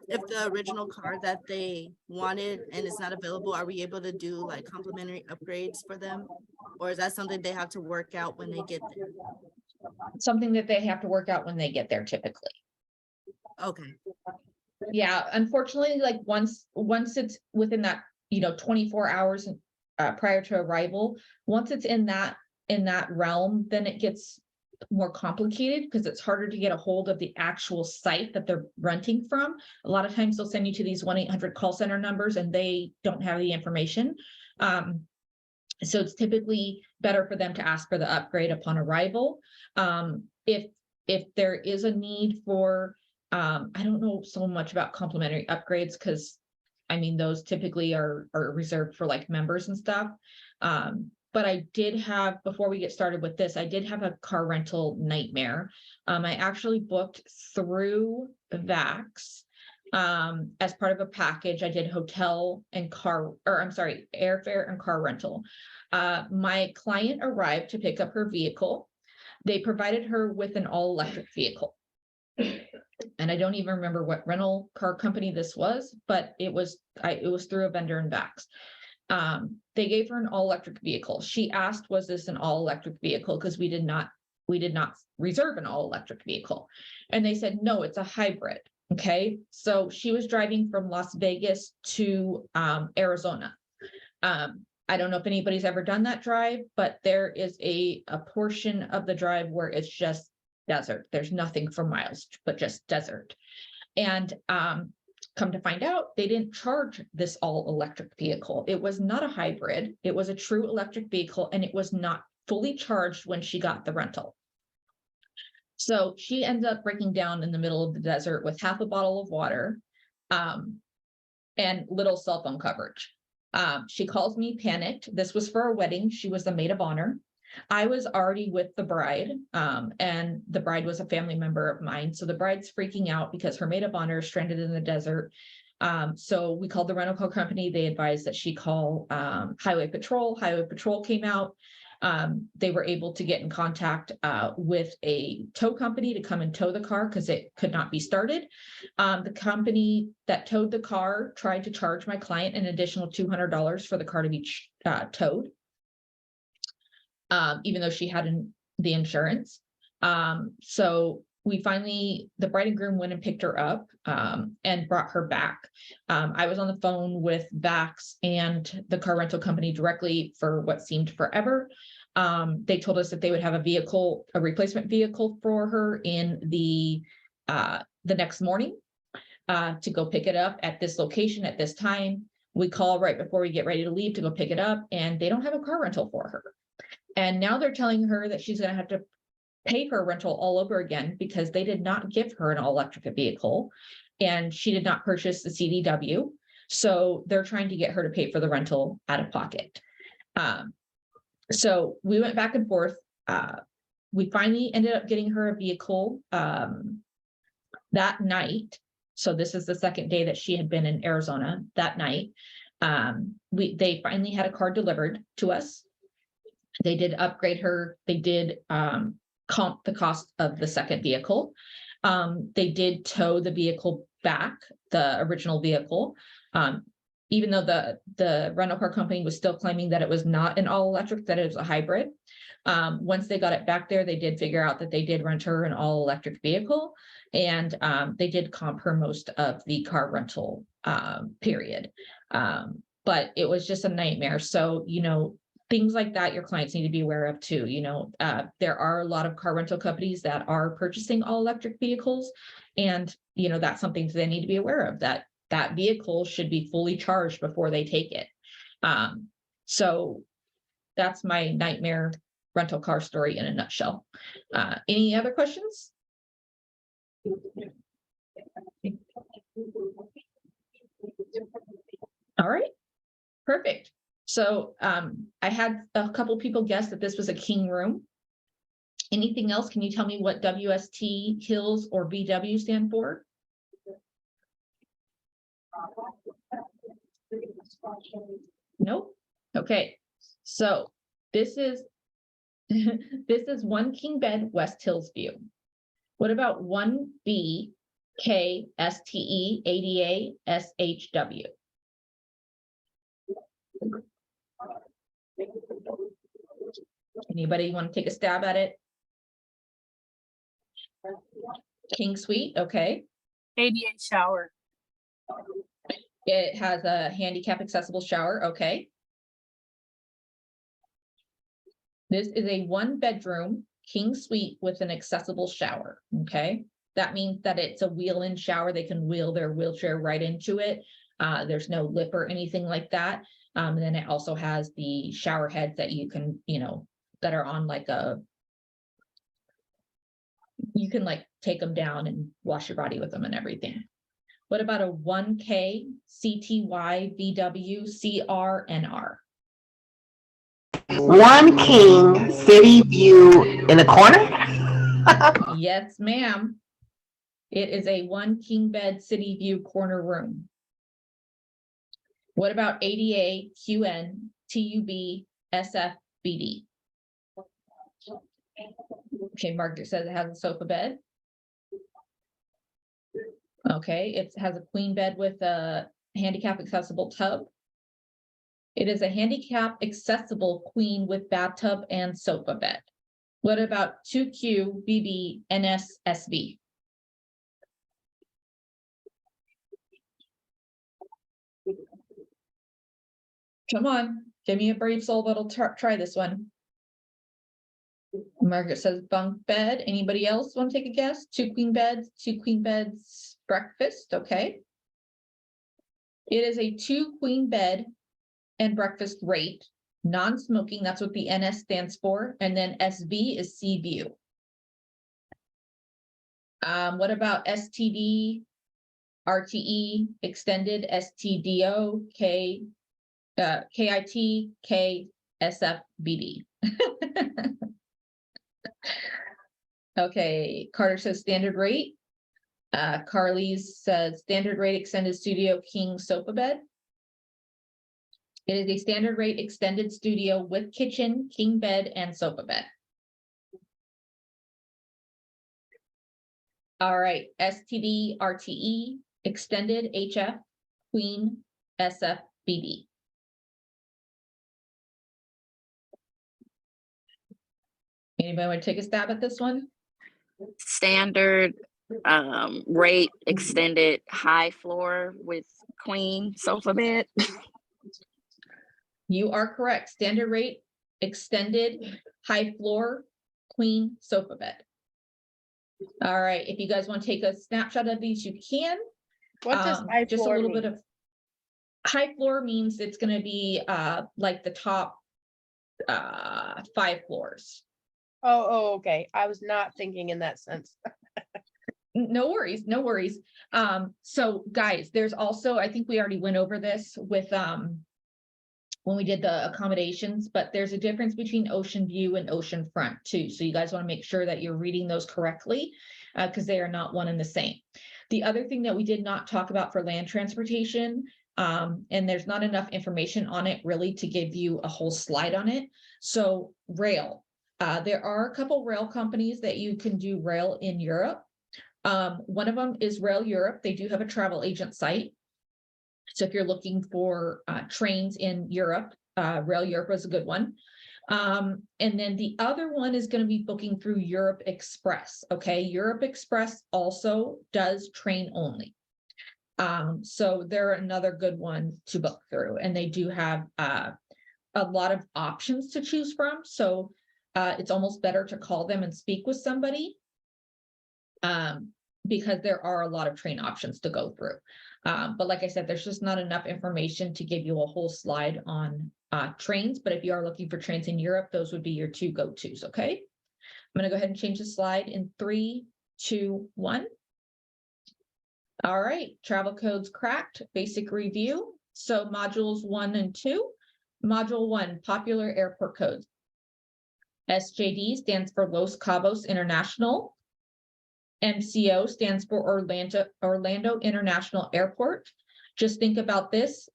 if the original car that they wanted and it's not available, are we able to do like complimentary upgrades for them? Or is that something they have to work out when they get there? Something that they have to work out when they get there typically. Okay, Yeah, unfortunately, like once it's within that, 24 hours prior to arrival, once it's in that realm, then it gets more complicated because it's harder to get a hold of the actual site that they're renting from. A lot of times they'll send you to these 1-800 call center numbers and they don't have the information. So it's typically better for them to ask for the upgrade upon arrival. If there is a need for, I don't know so much about complimentary upgrades because those typically are reserved for like members and stuff. But I did have, before we get started with this, I did have a car rental nightmare. I actually booked through VAX as part of a package. I did hotel and airfare and car rental. My client arrived to pick up her vehicle. They provided her with an all-electric vehicle. And I don't even remember what rental car company this was, but it was through a vendor in VAX. They gave her an all-electric vehicle. She asked, was this an all-electric vehicle? Because we did not reserve an all-electric vehicle. And they said, no, it's a hybrid. Okay. So she was driving from Las Vegas to Arizona. I don't know if anybody's ever done that drive, but there is a portion of the drive where it's just desert. There's nothing for miles, but just desert. And come to find out, they didn't charge this all-electric vehicle. It was not a hybrid. It was a true electric vehicle, and it was not fully charged when she got the rental. So she ends up breaking down in the middle of the desert with half a bottle of water and little cell phone coverage. She calls me panicked. This was for a wedding. She was the maid of honor. I was already with the bride, and the bride was a family member of mine. So the bride's freaking out because her maid of honor is stranded in the desert. So we called the rental car company. They advised that she call Highway Patrol. Highway Patrol came out. They were able to get in contact with a tow company to come and tow the car because it could not be started. The company that towed the car tried to charge my client an additional $200 for the car to be towed. Even though she had the insurance. So we finally, the bride and groom went and picked her up and brought her back. I was on the phone with VAX and the car rental company directly for what seemed forever. They told us that they would have a replacement vehicle for her in the next morning to go pick it up at this location at this time. We call right before we get ready to leave to go pick it up, and they don't have a car rental for her. And now they're telling her that she's going to have to pay her rental all over again because they did not give her an all-electric vehicle and she did not purchase the CDW. So they're trying to get her to pay for the rental out of pocket. So we went back and forth. We finally ended up getting her a vehicle that night. So this is the second day that she had been in Arizona that night. They finally had a car delivered to us. They did upgrade her. They did comp the cost of the second vehicle. They did tow the vehicle back, the original vehicle. Even though the rental car company was still claiming that it was not an all-electric, that it was a hybrid. Once they got it back there, they did figure out that they did rent her an all-electric vehicle, and they did comp her most of the car rental period. But it was just a nightmare. So, you know, things like that your clients need to be aware of too. You know, there are a lot of car rental companies that are purchasing all-electric vehicles, and, you know, that's something they need to be aware of, that that vehicle should be fully charged before they take it. So that's my nightmare rental car story in a nutshell. Any other questions? All right, perfect. So I had a couple people guess that this was a king room. Anything else? Can you tell me what WST, Hills, or VW stand for? Nope. Okay, so this is this is one king bed, West Hills view. What about 1B, K, STE, ADA, SHW? Anybody want to take a stab at it? King suite, okay. ADA shower. It has a handicap accessible shower, okay. This is a 1-bedroom king suite with an accessible shower, okay. That means that it's a wheel-in shower. They can wheel their wheelchair right into it. There's no lip or anything like that. And then it also has the shower heads that you can, you know, that are on like a, you can like take them down and wash your body with them and everything. What about a 1K CTY VW CR&R? One king city view in the corner. Yes, ma'am. It is a 1 king bed city view corner room. What about ADA QN TUB SFBD? Okay, Margaret says it has a sofa bed. Okay, it has a queen bed with a handicap accessible tub. It is a handicap accessible queen with bathtub and sofa bed. What about 2Q BB NSSV? Come on, give me a brave soul that'll try this one. Margaret says bunk bed. Anybody else want to take a guess? 2 queen beds, breakfast, okay. It is a 2 queen bed and breakfast rate, non-smoking, that's what the NS stands for, and then SV is sea view. What about STD, RTE, extended, STDO, KIT, KSFBD? Okay, Carter says standard rate. Carly's says standard rate extended studio king sofa bed. It is a standard rate extended studio with kitchen, king bed, and sofa bed. All right, STD, RTE, extended, HF, queen, SFBD. Anybody want to take a stab at this one? Standard rate extended high floor with queen sofa bed. You are correct. Standard rate, extended, high floor, queen sofa bed. All right, if you guys want to take a snapshot of these, you can. What does high just a floor little mean? bit of high floor means it's going to be like the top 5 floors. Oh, okay. I was not thinking in that sense. No worries, no worries. So guys, there's also, I think we already went over this with when we did the accommodations, but there's a difference between ocean view and ocean front too. So you guys want to make sure that you're reading those correctly because they are not one and the same. The other thing that we did not talk about for land transportation and there's not enough information on it really to give you a whole slide on it. So rail, there are a couple rail companies that you can do rail in Europe. One of them is Rail Europe. They do have a travel agent site. So if you're looking for trains in Europe, Rail Europe is a good one. And then the other one is going to be booking through Europe Express. Okay, Europe Express also does train only. So they're another good one to book through, and they do have a lot of options to choose from. So it's almost better to call them and speak with somebody, because there are a lot of train options to go through. But like I said, there's just not enough information to give you a whole slide on trains. But if you are looking for trains in Europe, those would be your two go-tos, okay? I'm gonna go ahead and change the slide in 3, 2, 1. All right, travel codes cracked, basic review. So modules 1 and 2. Module 1, popular airport codes. SJD stands for Los Cabos International. MCO stands for Orlando International Airport. Just think about this,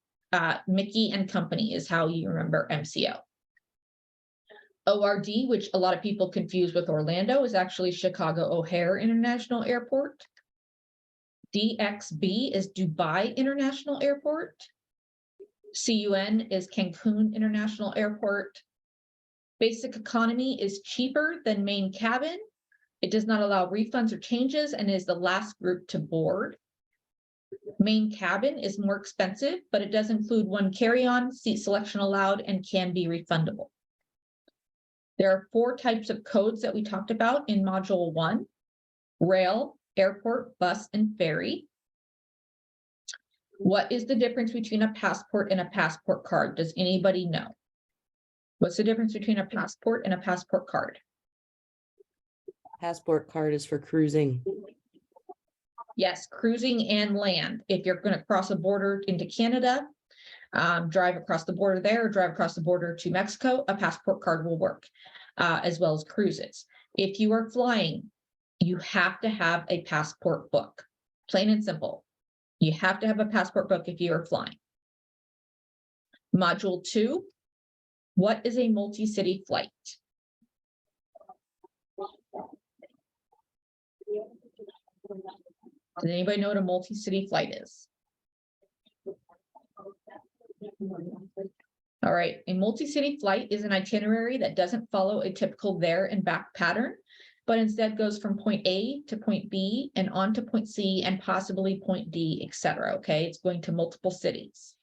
Mickey and Company is how you remember MCO. ORD, which a lot of people confuse with Orlando, is actually Chicago O'Hare International Airport. DXB is Dubai International Airport. CUN is Cancun International Airport. Basic economy is cheaper than main cabin. It does not allow refunds or changes and is the last group to board. Main cabin is more expensive, but it does include one carry-on, seat selection allowed, and can be refundable. There are 4 types of codes that we talked about in module 1: rail, airport, bus, and ferry. What is the difference between a passport and a passport card? Does anybody know? What's the difference between a passport and a passport card? Passport card is for cruising. Yes, cruising and land. If you're going to cross a border into Canada, drive across the border there, or drive across the border to Mexico, a passport card will work, as well as cruises. If you are flying, you have to have a passport book, plain and simple. You have to have a passport book if you are flying. Module 2, what is a multi-city flight? Does anybody know what a multi-city flight is? All right, a multi-city flight is an itinerary that doesn't follow a typical there and back pattern, but instead goes from point A to point B and on to point C and possibly point D, etc. Okay, it's going to multiple cities.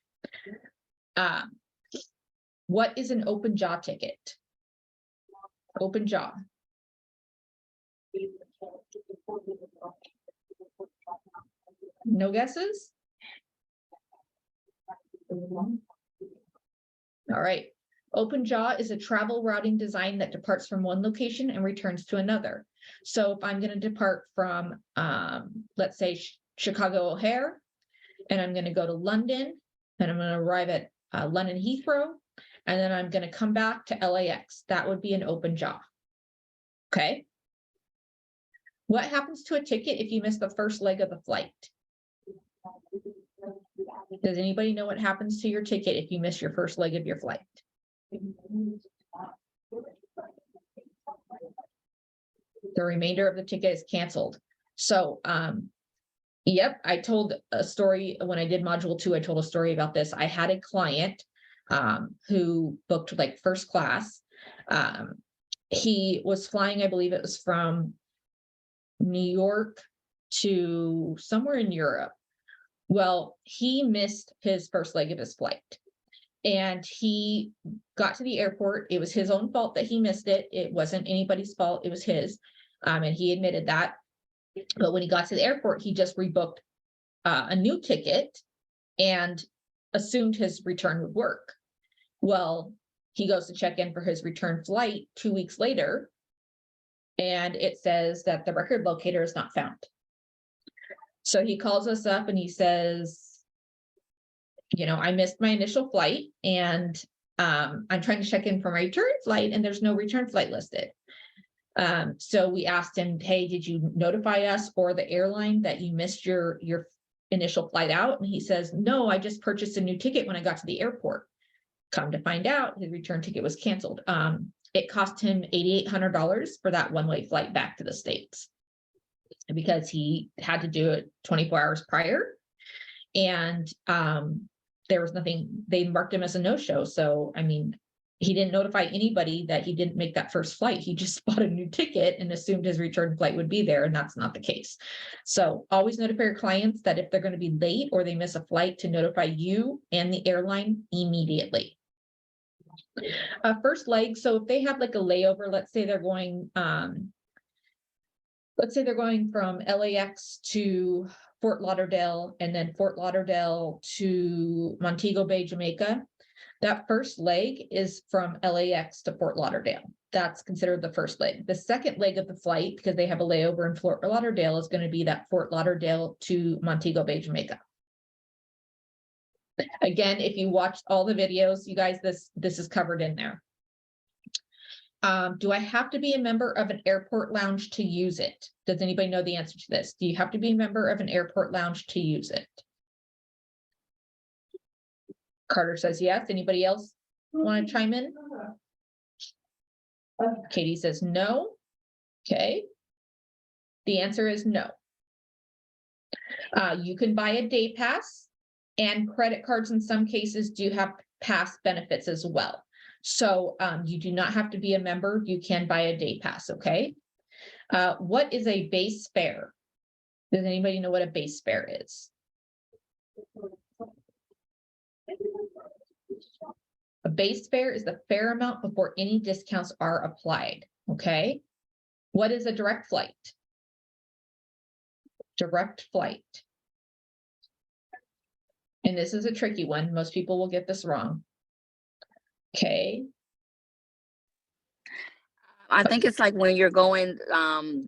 What is an open jaw ticket? Open jaw. No guesses? All right. Open jaw is a travel routing design that departs from one location and returns to another. So if I'm going to depart from, let's say, Chicago O'Hare, and I'm going to go to London, and I'm going to arrive at London Heathrow, and then I'm going to come back to LAX, that would be an open jaw. Okay. What happens to a ticket if you miss the first leg of the flight? Does anybody know what happens to your ticket if you miss your first leg of your flight? The remainder of the ticket is canceled. So, yep, I told a story when I did module 2, I told a story about this. I had a client who booked like first class. He was flying, I believe it was from New York to somewhere in Europe. Well, he missed his first leg of his flight and he got to the airport. It was his own fault that he missed it. It wasn't anybody's fault. It was his. And he admitted that. But when he got to the airport, he just rebooked a new ticket and assumed his return would work. Well, he goes to check in for his return flight 2 weeks later, and it says that the record locator is not found. So he calls us up and he says, you know, I missed my initial flight and I'm trying to check in for my return flight and there's no return flight listed. So we asked him, hey, did you notify us or the airline that you missed your initial flight out? And he says, no, I just purchased a new ticket when I got to the airport. Come to find out, his return ticket was canceled. It cost him $8,800 for that one-way flight back to the States because he had to do it 24 hours prior. And there was nothing, they marked him as a no-show. So, I mean, he didn't notify anybody that he didn't make that first flight. He just bought a new ticket and assumed his return flight would be there, and that's not the case. So always notify your clients that if they're going to be late or they miss a flight, to notify you and the airline immediately. First leg, so if they have like a layover, let's say they're going from LAX to Fort Lauderdale and then Fort Lauderdale to Montego Bay, Jamaica. That first leg is from LAX to Fort Lauderdale. That's considered the first leg. The second leg of the flight, because they have a layover in Fort Lauderdale, is going to be that Fort Lauderdale to Montego Bay, Jamaica. Again, if you watched all the videos, you guys, this is covered in there. Do I have to be a member of an airport lounge to use it? Does anybody know the answer to this? Do you have to be a member of an airport lounge to use it? Carter says yes. Anybody else want to chime in? Katie says no. Okay. The answer is no. You can buy a day pass, and credit cards in some cases do have pass benefits as well. So you do not have to be a member. You can buy a day pass, okay? What is a base fare? Does anybody know what a base fare is? A base fare is the fare amount before any discounts are applied, okay? What is a direct flight? Direct flight. And this is a tricky one. Most people will get this wrong. Okay. I think it's like when you're going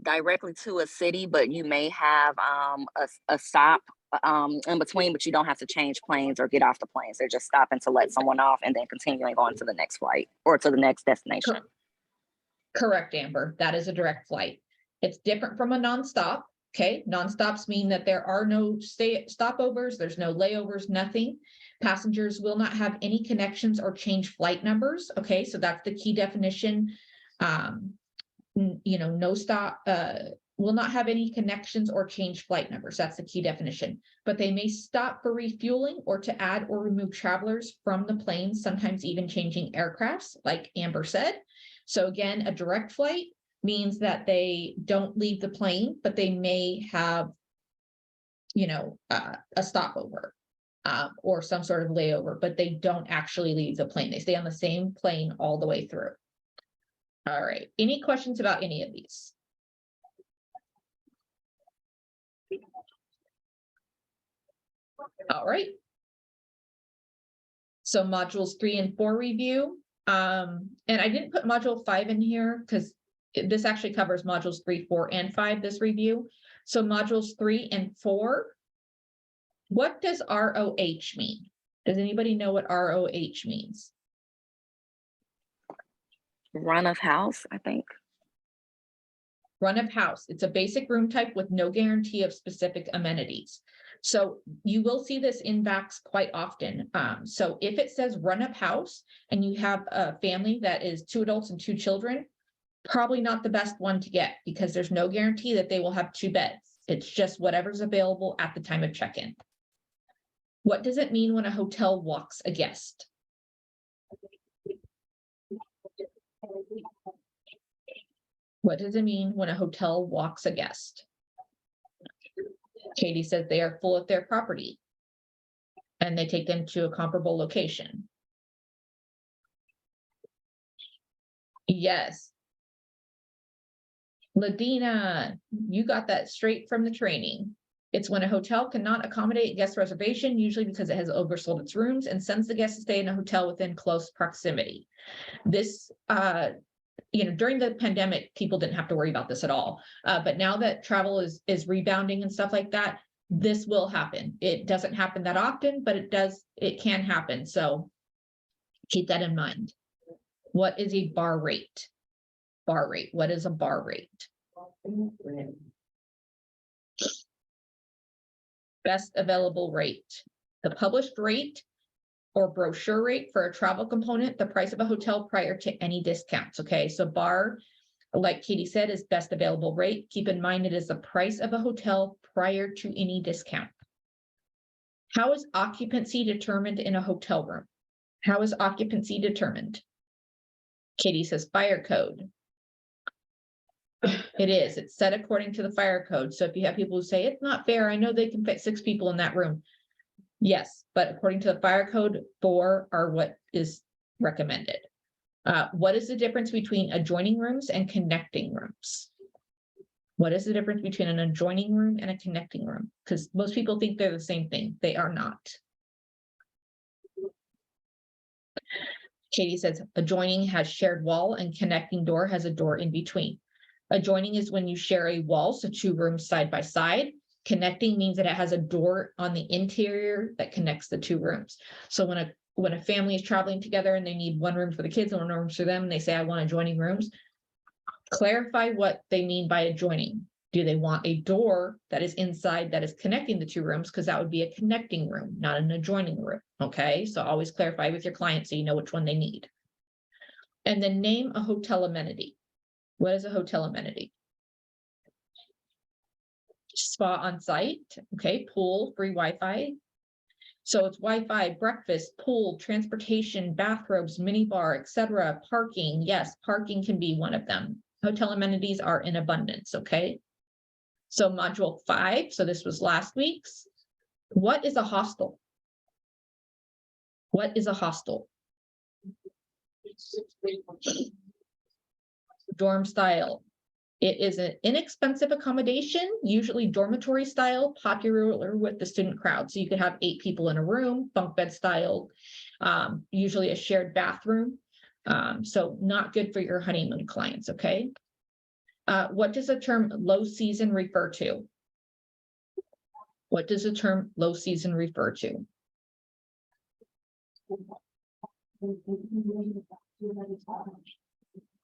directly to a city, but you may have a stop in between, but you don't have to change planes or get off the planes. They're just stopping to let someone off and then continuing on to the next flight or to the next destination. Correct, Amber. That is a direct flight. It's different from a nonstop. Okay, nonstops mean that there are no stopovers, there's no layovers, nothing. Passengers will not have any connections or change flight numbers. Okay, so that's the key definition. You know, no stop, will not have any connections or change flight numbers. That's the key definition. But they may stop for refueling or to add or remove travelers from the plane, sometimes even changing aircrafts, like Amber said. So again, a direct flight means that they don't leave the plane, but they may have, you know, a stopover or some sort of layover, but they don't actually leave the plane. They stay on the same plane all the way through. All right. Any questions about any of these? All right. So modules 3 and 4 review. And I didn't put module 5 in here because this actually covers modules 3, 4, and 5, this review. So modules 3 and 4, what does ROH mean? Does anybody know what ROH means? Run of house, I think. Run of house. It's a basic room type with no guarantee of specific amenities. So you will see this in VACs quite often. So if it says run of house and you have a family that is 2 adults and 2 children, probably not the best one to get because there's no guarantee that they will have 2 beds. It's just whatever's available at the time of check-in. What does it mean when a hotel walks a guest? What does it mean when a hotel walks a guest? Katie says they are full of their property and they take them to a comparable location. Yes. Ladina, you got that straight from the training. It's when a hotel cannot accommodate guest reservation, usually because it has oversold its rooms and sends the guests to stay in a hotel within close proximity. This, you know, during the pandemic, people didn't have to worry about this at all. But now that travel is rebounding and stuff like that, this will happen. It doesn't happen that often, but it can happen. So keep that in mind. What is a bar rate? Bar rate. What is a bar rate? Best available rate. The published rate or brochure rate for a travel component, the price of a hotel prior to any discounts, okay? So bar, like Katie said, is best available rate. Keep in mind it is the price of a hotel prior to any discount. How is occupancy determined in a hotel room? How is occupancy determined? Katie says fire code. It is, it's set according to the fire code. So if you have people who say, it's not fair, I know they can fit 6 people in that room. Yes, but according to the fire code, 4 are what is recommended. What is the difference between adjoining rooms and connecting rooms? What is the difference between an adjoining room and a connecting room? Because most people think they're the same thing. They are not. Katie says adjoining has shared wall and connecting door has a door in between. Adjoining is when you share a wall, so 2 rooms side by side. Connecting means that it has a door on the interior that connects the 2 rooms. So when a family is traveling together and they need 1 room for the kids and 1 room for them, and they say, I want adjoining rooms, clarify what they mean by adjoining. Do they want a door that is inside that is connecting the 2 rooms? Because that would be a connecting room, not an adjoining room. Okay, so always clarify with your client so you know which one they need. And then name a hotel amenity. What is a hotel amenity? Spa on site, okay, pool, free Wi-Fi. So it's Wi-Fi, breakfast, pool, transportation, bathrobes, minibar, etc. Parking, yes, parking can be one of them. Hotel amenities are in abundance, okay? So module 5, so this was last week's. What is a hostel? What is a hostel? Dorm style. It is an inexpensive accommodation, usually dormitory style, popular with the student crowd. So you could have 8 people in a room, bunk bed style, usually a shared bathroom. So not good for your honeymoon clients, okay? What does the term low season refer to? What does the term low season refer to?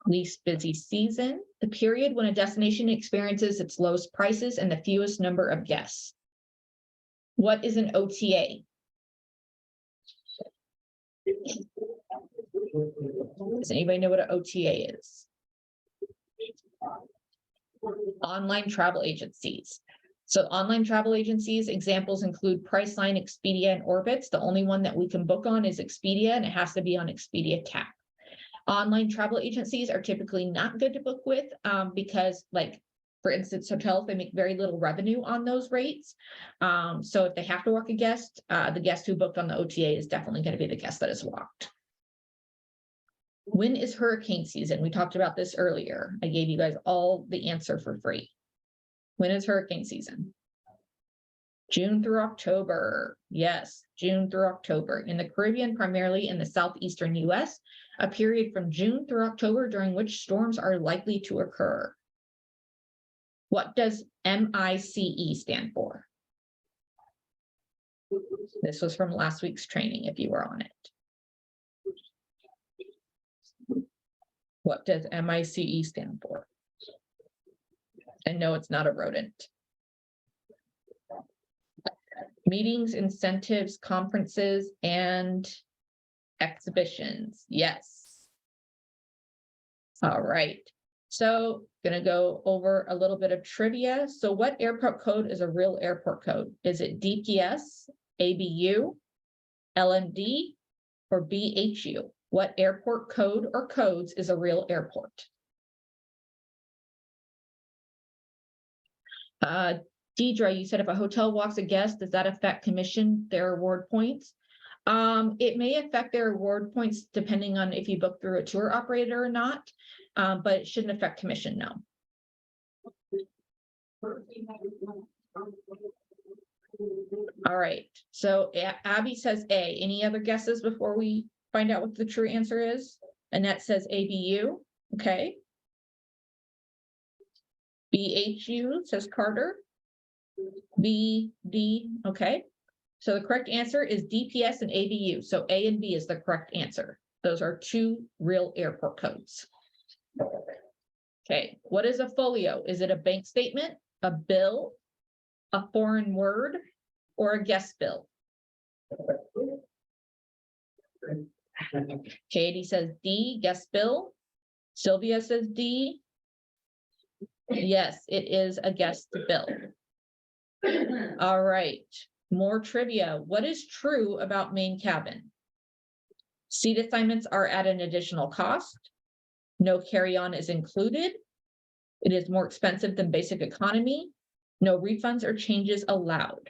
Least busy season, the period when a destination experiences its lowest prices and the fewest number of guests. What is an OTA? Does anybody know what an OTA is? Online travel agencies. So online travel agencies, examples include Priceline, Expedia, and Orbitz. The only one that we can book on is Expedia, and it has to be on Expedia TAP. Online travel agencies are typically not good to book with because, like, for instance, hotels, they make very little revenue on those rates. So if they have to work a guest, the guest who booked on the OTA is definitely going to be the guest that is locked. When is hurricane season? We talked about this earlier. I gave you guys all the answer for free. When is hurricane season? June through October. Yes, June through October. In the Caribbean, primarily in the southeastern US, a period from June through October during which storms are likely to occur. What does MICE stand for? This was from last week's training, if you were on it. What does MICE stand for? And no, it's not a rodent. Meetings, incentives, conferences, and exhibitions. Yes. All right. So gonna go over a little bit of trivia. So what airport code is a real airport code? Is it DPS, ABU, LMD, or BHU? What airport code or codes is a real airport? Deidre, you said if a hotel walks a guest, does that affect commission, their award points? It may affect their award points depending on if you book through a tour operator or not, but it shouldn't affect commission, no. All right, so Abby says A. Any other guesses before we find out what the true answer is? Annette says ABU, okay. BHU says Carter. BD, okay. So the correct answer is DPS and ABU. So A and B is the correct answer. Those are 2 real airport codes. Okay, what is a folio? Is it a bank statement, a bill, a foreign word, or a guest bill? Katie says D, guest bill. Sylvia says D. Yes, it is a guest bill. All right, more trivia. What is true about main cabin? Seat assignments are at an additional cost. No carry-on is included. It is more expensive than basic economy. No refunds or changes allowed.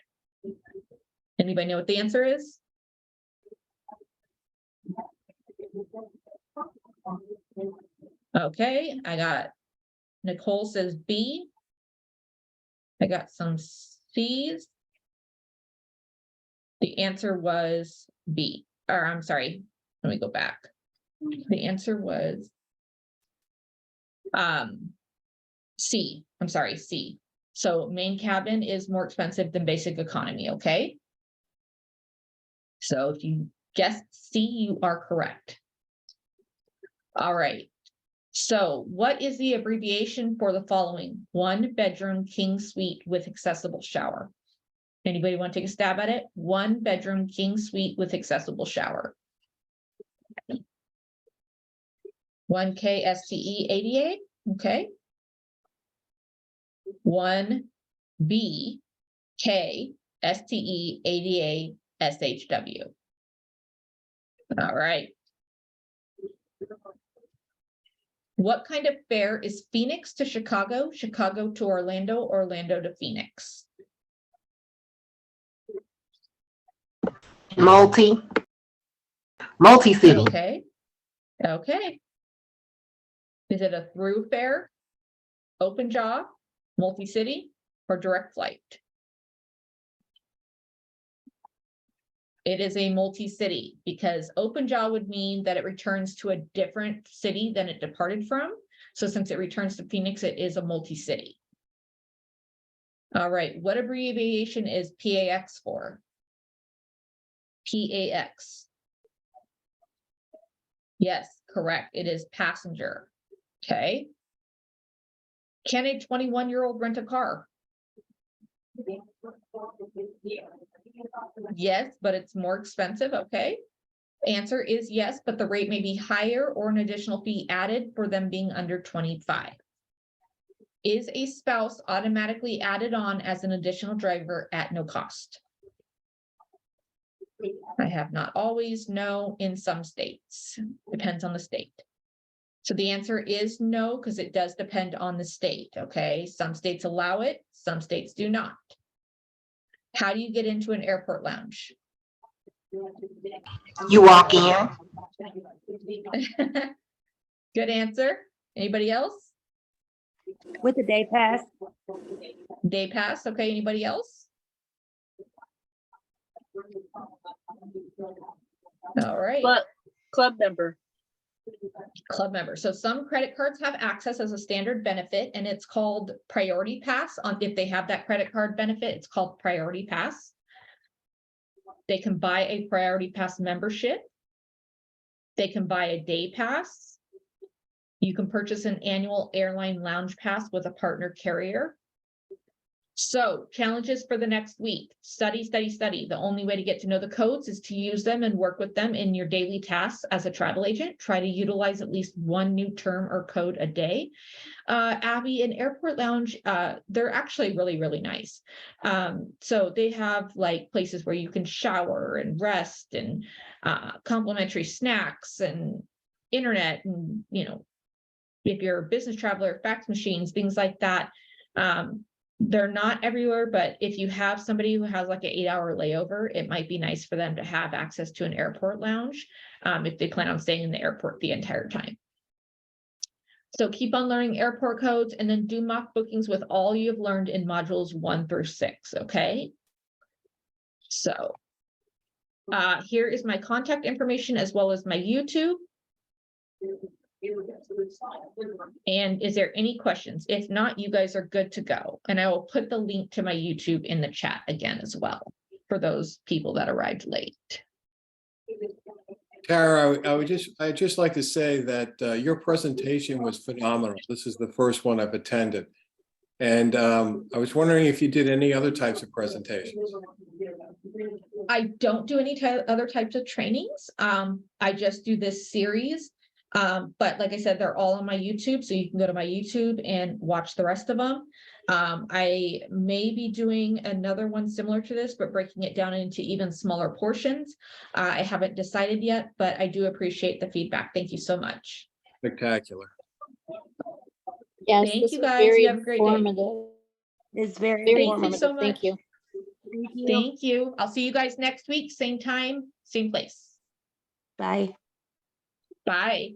Anybody know what the answer is? Okay, I got Nicole says B. I got some C's. The answer was B, or I'm sorry, let me go back. The answer was C, I'm sorry, C. So main cabin is more expensive than basic economy, okay? So if you guessed C, you are correct. All right. So what is the abbreviation for the following? 1 bedroom king suite with accessible shower. Anybody want to take a stab at it? 1 bedroom king suite with accessible shower. 1KSTE ADA, okay. 1BKSTE ADA SHW. All right. What kind of fare is Phoenix to Chicago, Chicago to Orlando, Orlando to Phoenix? Multi-city. Okay. Okay. Is it a through fare, open jaw, multi-city, or direct flight? It is a multi-city because open jaw would mean that it returns to a different city than it departed from. So since it returns to Phoenix, it is a multi-city. All right, what abbreviation is PAX for? PAX. Yes, correct. It is passenger. Okay. Can a 21-year-old rent a car? Yes, but it's more expensive. Okay. Answer is yes, but the rate may be higher or an additional fee added for them being under 25. Is a spouse automatically added on as an additional driver at no cost? I have not always, no, in some states. Depends on the state. So the answer is no, because it does depend on the state, okay? Some states allow it, some states do not. How do you get into an airport lounge? You walk in. Good answer. Anybody else? With a day pass. Day pass, okay, anybody else? All right. Club member. Club member. So some credit cards have access as a standard benefit, and it's called Priority Pass. If they have that credit card benefit, it's called Priority Pass. They can buy a Priority Pass membership. They can buy a day pass. You can purchase an annual airline lounge pass with a partner carrier. So challenges for the next week: study, study, study. The only way to get to know the codes is to use them and work with them in your daily tasks as a travel agent. Try to utilize at least one new term or code a day. Abby, in Airport Lounge, they're actually really, really nice. So they have like places where you can shower and rest and complimentary snacks and internet, and, you know, if you're a business traveler, fax machines, things like that. They're not everywhere, but if you have somebody who has like an 8-hour layover, it might be nice for them to have access to an airport lounge if they plan on staying in the airport the entire time. So keep on learning airport codes and then do mock bookings with all you've learned in modules 1 through 6, okay? So here is my contact information as well as my YouTube. And is there any questions? If not, you guys are good to go. And I will put the link to my YouTube in the chat again as well for those people that arrived late. Tara, I'd just like to say that your presentation was phenomenal. This is the first one I've attended. And I was wondering if you did any other types of presentations. I don't do any other types of trainings. I just do this series. But like I said, they're all on my YouTube, so you can go to my YouTube and watch the rest of them. I may be doing another one similar to this, but breaking it down into even smaller portions. I haven't decided yet, but I do appreciate the feedback. Thank you so much. Spectacular. Yes, Thank this you was guys. very You have a great day. informative. It's very Very Thank you so informative. Thank much. you. Thank you. Thank you. I'll see you guys next week, same time, same place. Bye. Bye.